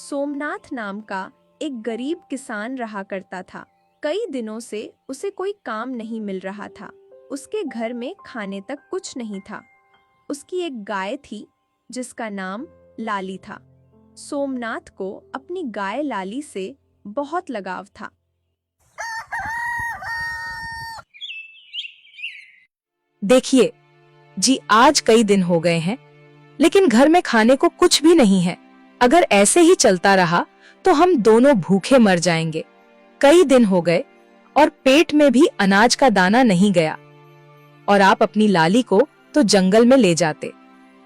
सोमनाथ नाम का एक गरीब किसान रहा करता था। कई दिनों से उसे कोई काम नहीं मिल रहा था। उसके घर में खाने तक कुछ नहीं था। उसकी एक गाय थी जिसका नाम लाली था। सोमनाथ को अपनी गाय लाली से बहुत लगाव था। देखिए जी, आज कई दिन हो गए हैं लेकिन घर में खाने को कुछ भी नहीं है। अगर ऐसे ही चलता रहा तो हम दोनों भूखे मर जाएंगे। कई दिन हो गए और पेट में भी अनाज का दाना नहीं गया। और आप अपनी लाली को तो जंगल में ले जाते,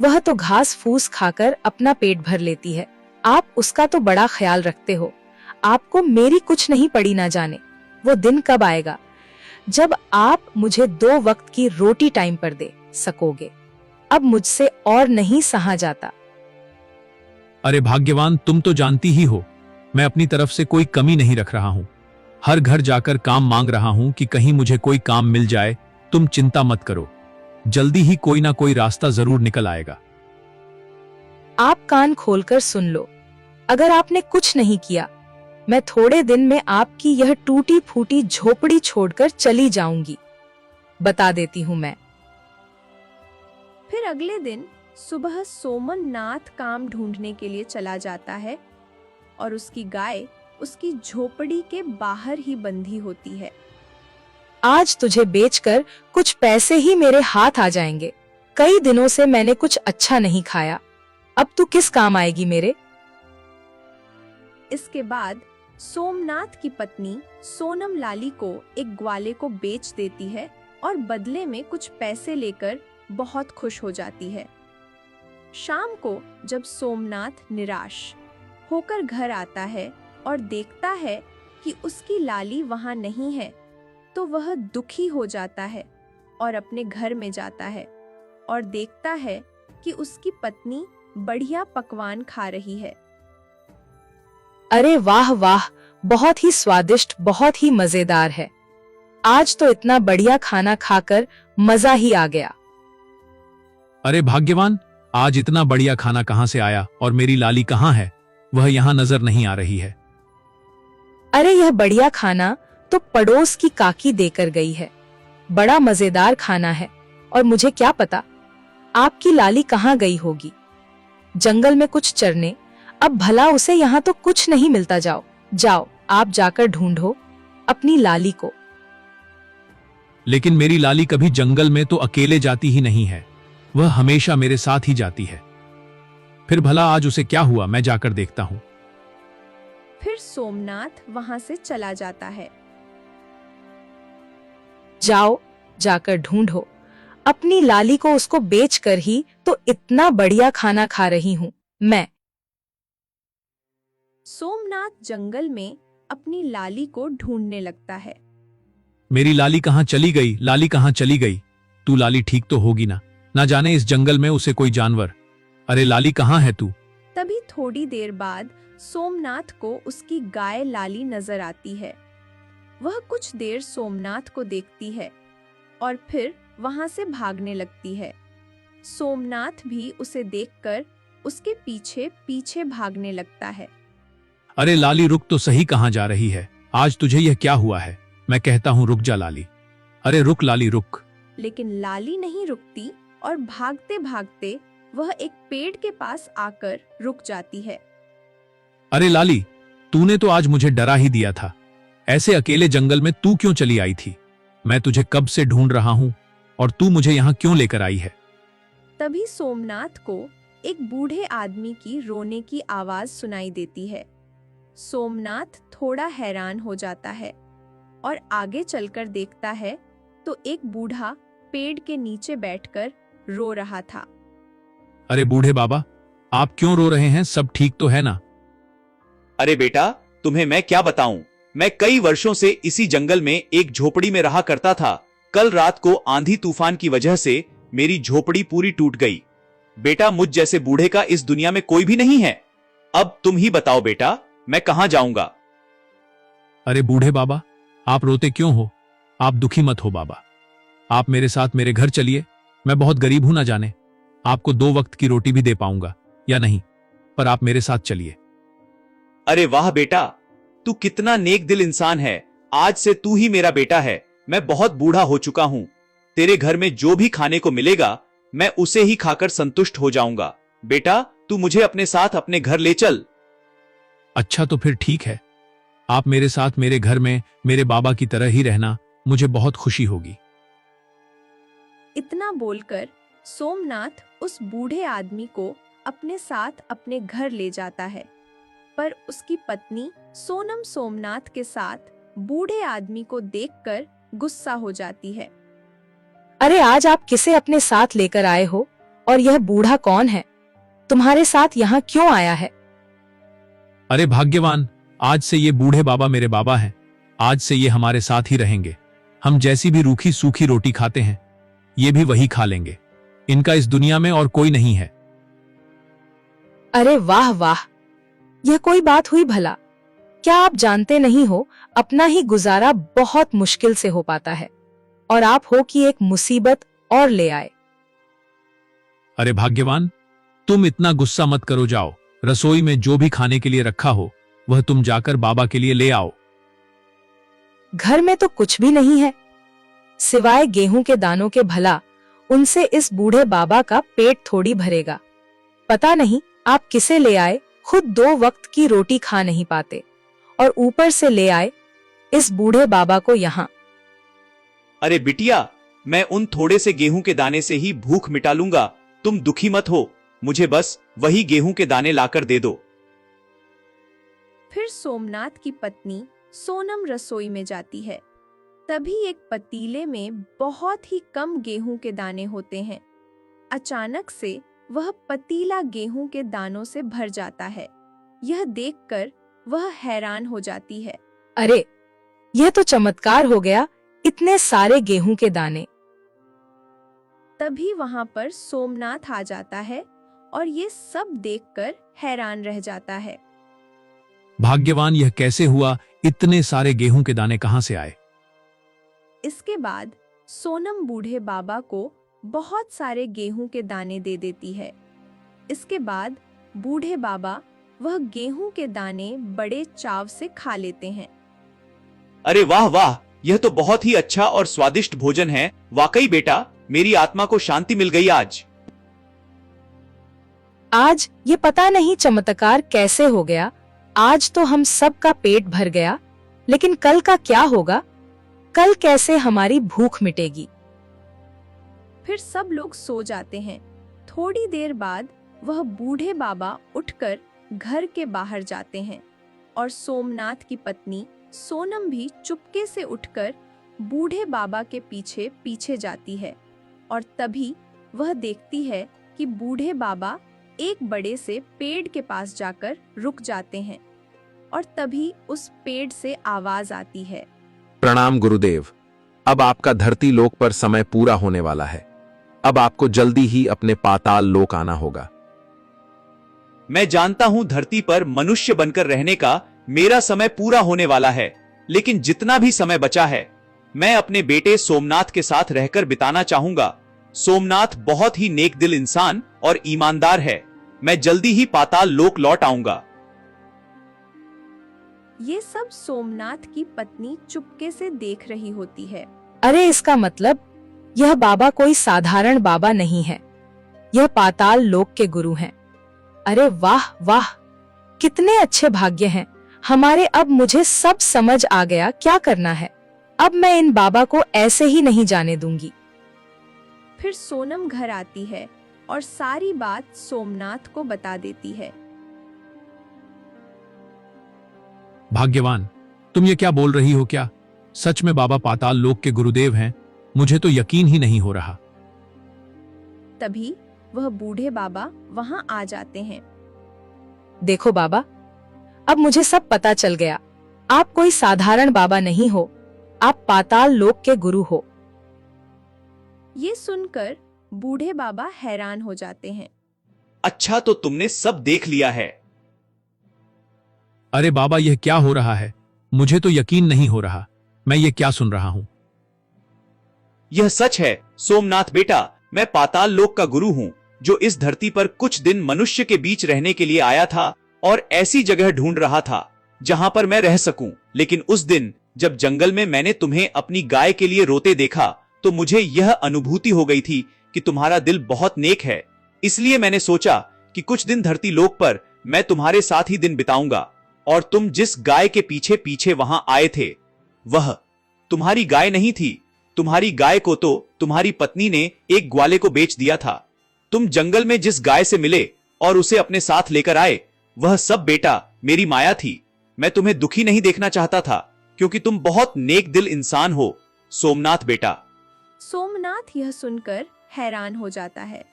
वह तो घास फूस खाकर अपना पेट भर लेती है। आप उसका तो बड़ा ख्याल रखते हो। आपको मेरी कुछ नहीं पड़ी ना जाने। वो दिन कब आएगा जब आप मुझे 2 वक्त की रोटी टाइम पर दे सकोगे। अब मुझसे और नहीं सहा जाता। अरे भाग्यवान, तुम तो जानती ही हो मैं अपनी तरफ से कोई कमी नहीं रख रहा हूँ। हर घर जाकर काम मांग रहा हूँ कि कहीं मुझे कोई काम मिल जाए। तुम चिंता मत करो, जल्दी ही कोई ना कोई रास्ता जरूर निकल आएगा। आप कान खोलकर सुन लो। अगर आपने कुछ नहीं किया, मैं थोड़े दिन में आपकी यह टूटी फूटी झोपड़ी छोड़कर चली जाऊंगी। बता देती हूँ मैं। फिर अगले दिन सुबह सोमनाथ काम ढूंढने के लिए चला जाता है और उसकी गाय उसकी झोपड़ी के बाहर ही बंधी होती है। आज तुझे बेचकर कुछ पैसे ही मेरे हाथ आ जाएंगे। कई दिनों से मैंने कुछ अच्छा नहीं खाया। अब तू किस काम आएगी मेरे? इसके बाद सोमनाथ की पत्नी सोनम लाली को एक ग्वाले को बेच देती है और बदले में कुछ पैसे लेकर बहुत खुश हो जाती है। शाम को जब सोमनाथ निराश होकर घर आता है और देखता है कि उसकी लाली वहां नहीं है, तो वह दुखी हो जाता है और अपने घर में जाता है और देखता है कि उसकी पत्नी बढ़िया पकवान खा रही है। अरे वाह वाह, बहुत ही स्वादिष्ट, बहुत ही मजेदार है। आज तो इतना बढ़िया खाना खाकर मजा ही आ गया। अरे भाग्यवान, आज इतना बढ़िया खाना कहाँ से आया और मेरी लाली कहाँ है? वह यहाँ नजर नहीं आ रही है। अरे यह बढ़िया खाना तो पड़ोस की काकी देकर गई है। बड़ा मजेदार खाना है और मुझे क्या पता आपकी लाली कहाँ गई होगी। जंगल में कुछ चरने। अब भला उसे यहाँ तो कुछ नहीं मिलता। जाओ जाओ, आप जाकर ढूंढो अपनी लाली को। लेकिन मेरी लाली कभी जंगल में तो अकेले जाती ही नहीं है, वह हमेशा मेरे साथ ही जाती है। फिर भला आज उसे क्या हुआ, मैं जाकर देखता हूँ। फिर सोमनाथ वहां से चला जाता है। जाओ जाकर ढूंढो अपनी लाली को। उसको बेचकर ही तो इतना बढ़िया खाना खा रही हूँ मैं। सोमनाथ जंगल में अपनी लाली को ढूंढने लगता है। मेरी लाली कहाँ चली गई? लाली कहाँ चली गई? तू लाली ठीक तो होगी ना? ना जाने इस जंगल में उसे कोई जानवर। अरे लाली कहाँ है तू? तभी थोड़ी देर बाद सोमनाथ को उसकी गाय लाली नजर आती है। वह कुछ देर सोमनाथ को देखती है और फिर वहां से भागने लगती है। सोमनाथ भी उसे देखकर उसके पीछे पीछे भागने लगता है। अरे लाली रुक तो सही, कहाँ जा रही है? आज तुझे यह क्या हुआ है? मैं कहता हूँ रुक जा लाली। अरे रुक लाली रुक। लेकिन लाली नहीं रुकती और भागते भागते वह एक पेड़ के पास आकर रुक जाती है। अरे लाली, तूने तो आज मुझे डरा ही दिया था। ऐसे अकेले जंगल में तू क्यों चली आई थी? मैं तुझे कब से ढूंढ रहा हूँ और तू मुझे यहाँ क्यों लेकर आई है? तभी सोमनाथ को एक बूढ़े आदमी की रोने की आवाज सुनाई देती है। सोमनाथ थोड़ा हैरान हो जाता है और आगे चलकर देखता है तो एक बूढ़ा पेड़ के नीचे बैठकर रो रहा था। अरे बूढ़े बाबा, आप क्यों रो रहे हैं? सब ठीक तो है ना? अरे बेटा, तुम्हें मैं क्या बताऊं। मैं कई वर्षों से इसी जंगल में एक झोपड़ी में रहा करता था। कल रात को आंधी तूफान की वजह से मेरी झोपड़ी पूरी टूट गई। बेटा, मुझ जैसे बूढ़े का इस दुनिया में कोई भी नहीं है। अब तुम ही बताओ बेटा, मैं कहां जाऊंगा? अरे बूढ़े बाबा, आप रोते क्यों हो? आप दुखी मत हो बाबा। आप मेरे साथ मेरे घर चलिए। मैं बहुत गरीब हूं, ना जाने आपको 2 वक्त की रोटी भी दे पाऊंगा या नहीं, पर आप मेरे साथ चलिए। अरे वाह बेटा, तू कितना नेक दिल इंसान है। आज से तू ही मेरा बेटा है। मैं बहुत बूढ़ा हो चुका हूँ। तेरे घर में जो भी खाने को मिलेगा मैं उसे ही खाकर संतुष्ट हो जाऊंगा। बेटा, तू मुझे अपने साथ अपने घर ले चल। अच्छा तो फिर ठीक है, आप मेरे साथ मेरे घर में मेरे बाबा की तरह ही रहना, मुझे बहुत खुशी होगी। इतना बोलकर सोमनाथ उस बूढ़े आदमी को अपने साथ अपने घर ले जाता है, पर उसकी पत्नी सोनम सोमनाथ के साथ बूढ़े आदमी को देखकर गुस्सा हो जाती है। अरे आज आप किसे अपने साथ लेकर आए हो और यह बूढ़ा कौन है? तुम्हारे साथ यहाँ क्यों आया है? अरे भाग्यवान, आज से ये बूढ़े बाबा मेरे बाबा हैं। आज से ये हमारे साथ ही रहेंगे। हम जैसी भी रूखी सूखी रोटी खाते हैं ये भी वही खा लेंगे। इनका इस दुनिया में और कोई नहीं है। अरे वाह वाह, यह कोई बात हुई भला? क्या आप जानते नहीं हो अपना ही गुजारा बहुत मुश्किल से हो पाता है और आप हो कि एक मुसीबत और ले आए। अरे भाग्यवान, तुम इतना गुस्सा मत करो। जाओ, रसोई में जो भी खाने के लिए रखा हो वह तुम जाकर बाबा के लिए ले आओ। घर में तो कुछ भी नहीं है सिवाय गेहूं के दानों के। भला उनसे इस बूढ़े बाबा का पेट थोड़ी भरेगा। पता नहीं आप किसे ले आए, खुद 2 वक्त की रोटी खा नहीं पाते और ऊपर से ले आए इस बूढ़े बाबा को यहाँ। अरे बिटिया, मैं उन थोड़े से गेहूं के दाने से ही भूख मिटा लूंगा। तुम दुखी मत हो, मुझे बस वही गेहूं के दाने लाकर दे दो। फिर सोमनाथ की पत्नी सोनम रसोई में जाती है। तभी एक पतीले में बहुत ही कम गेहूं के दाने होते हैं। अचानक से वह पतीला गेहूं के दानों से भर जाता है। यह देखकर वह हैरान हो जाती है। अरे यह तो चमत्कार हो गया, इतने सारे गेहूं के दाने। तभी वहां पर सोमनाथ आ जाता है और ये सब देखकर हैरान रह जाता है। भाग्यवान, यह कैसे हुआ? इतने सारे गेहूं के दाने कहां से आए? इसके बाद सोनम बूढ़े बाबा को बहुत सारे गेहूं के दाने दे देती है। इसके बाद बूढ़े बाबा वह गेहूं के दाने बड़े चाव से खा लेते हैं। अरे वाह वाह, यह तो बहुत ही अच्छा और स्वादिष्ट भोजन है। वाकई बेटा, मेरी आत्मा को शांति मिल गई आज ये पता नहीं चमत्कार कैसे हो गया। आज तो हम सब का पेट भर गया, लेकिन कल का क्या होगा? कल कैसे हमारी भूख मिटेगी? फिर सब लोग सो जाते हैं। थोड़ी देर बाद वह बूढ़े बाबा उठकर घर के बाहर जाते हैं और सोमनाथ की पत्नी सोनम भी चुपके से उठकर बूढ़े बाबा के पीछे पीछे जाती है और तभी वह देखती है कि बूढ़े बाबा एक बड़े से पेड़ के पास जाकर रुक जाते हैं और तभी उस पेड़ से आवाज आती है। प्रणाम गुरुदेव, अब आपका धरती लोक पर समय पूरा होने वाला है। अब आपको जल्दी ही अपने पाताल लोक आना होगा। मैं जानता हूं धरती पर मनुष्य बनकर रहने का मेरा समय पूरा होने वाला है, लेकिन जितना भी समय बचा है मैं अपने बेटे सोमनाथ के साथ रहकर बिताना चाहूंगा। सोमनाथ बहुत ही नेक दिल इंसान और ईमानदार है। मैं जल्दी ही पाताल लोक लौट आऊंगा। ये सब सोमनाथ की पत्नी चुपके से देख रही होती है। अरे इसका मतलब यह बाबा कोई साधारण बाबा नहीं है, यह पाताल लोक के गुरु हैं। अरे वाह वाह, कितने अच्छे भाग्य हैं हमारे। अब मुझे सब समझ आ गया क्या करना है। अब मैं इन बाबा को ऐसे ही नहीं जाने दूंगी। फिर सोनम घर आती है और सारी बात सोमनाथ को बता देती है। भाग्यवान, तुम ये क्या बोल रही हो? क्या सच में बाबा पाताल लोक के गुरुदेव हैं? मुझे तो यकीन ही नहीं हो रहा। तभी वह बूढ़े बाबा वहां आ जाते हैं। देखो बाबा, अब मुझे सब पता चल गया। आप कोई साधारण बाबा नहीं हो, आप पाताल लोक के गुरु हो। ये सुनकर बूढ़े बाबा हैरान हो जाते हैं। अच्छा, तो तुमने सब देख लिया है। अरे बाबा, यह क्या हो रहा है? मुझे तो यकीन नहीं हो रहा। मैं ये क्या सुन रहा हूं? यह सच है सोमनाथ बेटा, मैं पाताल लोक का गुरु हूं, जो इस धरती पर कुछ दिन मनुष्य के बीच रहने के लिए आया था और ऐसी जगह ढूंढ रहा था जहां पर मैं रह सकूं। लेकिन उस दिन जब जंगल में मैंने तुम्हें अपनी गाय के लिए रोते देखा तो मुझे यह अनुभूति हो गई थी कि तुम्हारा दिल बहुत नेक है। इसलिए मैंने सोचा कि कुछ दिन धरती लोक पर मैं तुम्हारे साथ ही दिन बिताऊंगा। और तुम जिस गाय के पीछे पीछे वहां आए थे वह तुम्हारी गाय नहीं थी। तुम्हारी गाय को तो तुम्हारी पत्नी ने एक ग्वाले को बेच दिया था। तुम जंगल में जिस गाय से मिले और उसे अपने साथ लेकर आए वह सब बेटा मेरी माया थी। मैं तुम्हें दुखी नहीं देखना चाहता था क्योंकि तुम बहुत नेक दिल इंसान हो सोमनाथ बेटा। सोमनाथ यह सुनकर हैरान हो जाता है।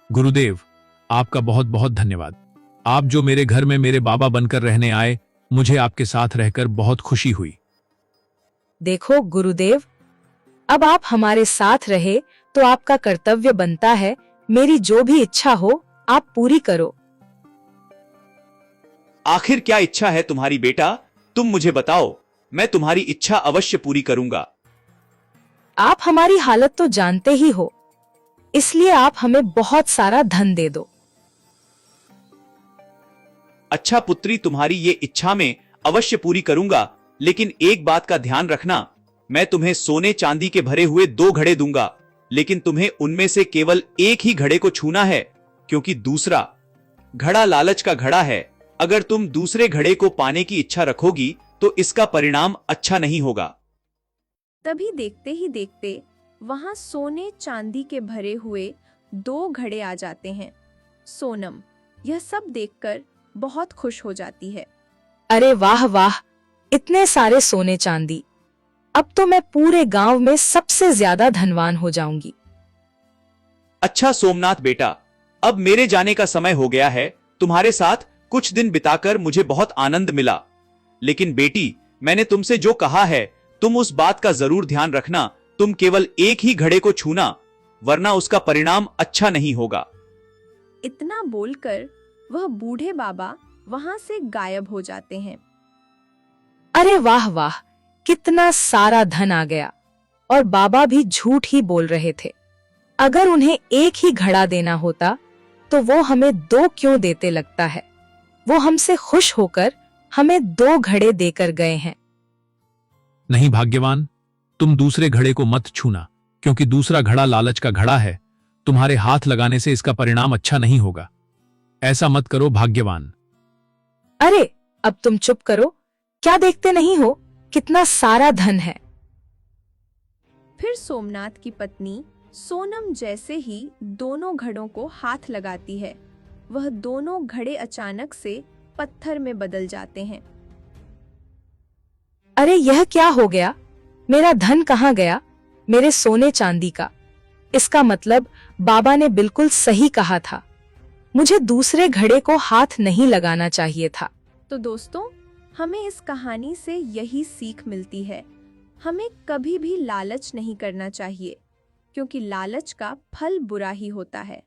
गुरुदेव, आपका बहुत बहुत धन्यवाद। आप जो मेरे घर में मेरे बाबा बनकर रहने आए, मुझे आपके साथ रहकर बहुत खुशी हुई। देखो गुरुदेव, अब आप हमारे साथ रहे तो आपका कर्तव्य बनता है मेरी जो भी इच्छा हो आप पूरी करो। आखिर क्या इच्छा है तुम्हारी बेटा? तुम मुझे बताओ, मैं तुम्हारी इच्छा अवश्य पूरी करूंगा। आप हमारी हालत तो जानते ही हो, इसलिए आप हमें बहुत सारा धन दे दो। अच्छा पुत्री, तुम्हारी ये इच्छा में अवश्य पूरी करूंगा, लेकिन एक बात का ध्यान रखना, मैं तुम्हें सोने चांदी के भरे हुए 2 घड़े दूंगा, लेकिन तुम्हें उनमें से केवल एक ही घड़े को छूना है, क्योंकि दूसरा घड़ा लालच का घड़ा है। अगर तुम दूसरे घड़े को पाने की इच्छा रखोगी तो इसका परिणाम अच्छा नहीं होगा। तभी देखते ही देखते वहां सोने चांदी के भरे हुए 2 घड़े आ जाते हैं। सोनम यह सब देखकर बहुत खुश हो जाती है। अरे वाह वाह, इतने सारे सोने चांदी, अब तो मैं पूरे गांव में सबसे ज्यादा धनवान हो जाऊंगी। अच्छा सोमनाथ बेटा, अब मेरे जाने का समय हो गया है। तुम्हारे साथ कुछ दिन बिताकर मुझे बहुत आनंद मिला, लेकिन बेटी मैंने तुमसे जो कहा है तुम उस बात का जरूर ध्यान रखना। तुम केवल एक ही घड़े को छूना, वरना उसका परिणाम अच्छा नहीं होगा। इतना बोलकर वह बूढ़े बाबा वहां से गायब हो जाते हैं। अरे वाह वाह, कितना सारा धन आ गया, और बाबा भी झूठ ही बोल रहे थे। अगर उन्हें एक ही घड़ा देना होता तो वो हमें 2 क्यों देते लगता है। वो हमसे खुश होकर हमें 2 घड़े देकर गए हैं। नहीं भाग्यवान, तुम दूसरे घड़े को मत छूना, क्योंकि दूसरा घड़ा लालच का घड़ा है। तुम्हारे हाथ लगाने से इसका परिणाम अच्छा नहीं होगा। ऐसा मत करो भाग्यवान। अरे अब तुम चुप करो, क्या देखते नहीं हो कितना सारा धन है। फिर सोमनाथ की पत्नी सोनम जैसे ही दोनों घड़ों को हाथ लगाती है, वह दोनों घड़े अचानक से पत्थर में बदल जाते हैं। अरे यह क्या हो गया, मेरा धन कहाँ गया, मेरे सोने चांदी का। इसका मतलब बाबा ने बिल्कुल सही कहा था, मुझे दूसरे घड़े को हाथ नहीं लगाना चाहिए था। तो दोस्तों, हमें इस कहानी से यही सीख मिलती है, हमें कभी भी लालच नहीं करना चाहिए, क्योंकि लालच का फल बुरा ही होता है।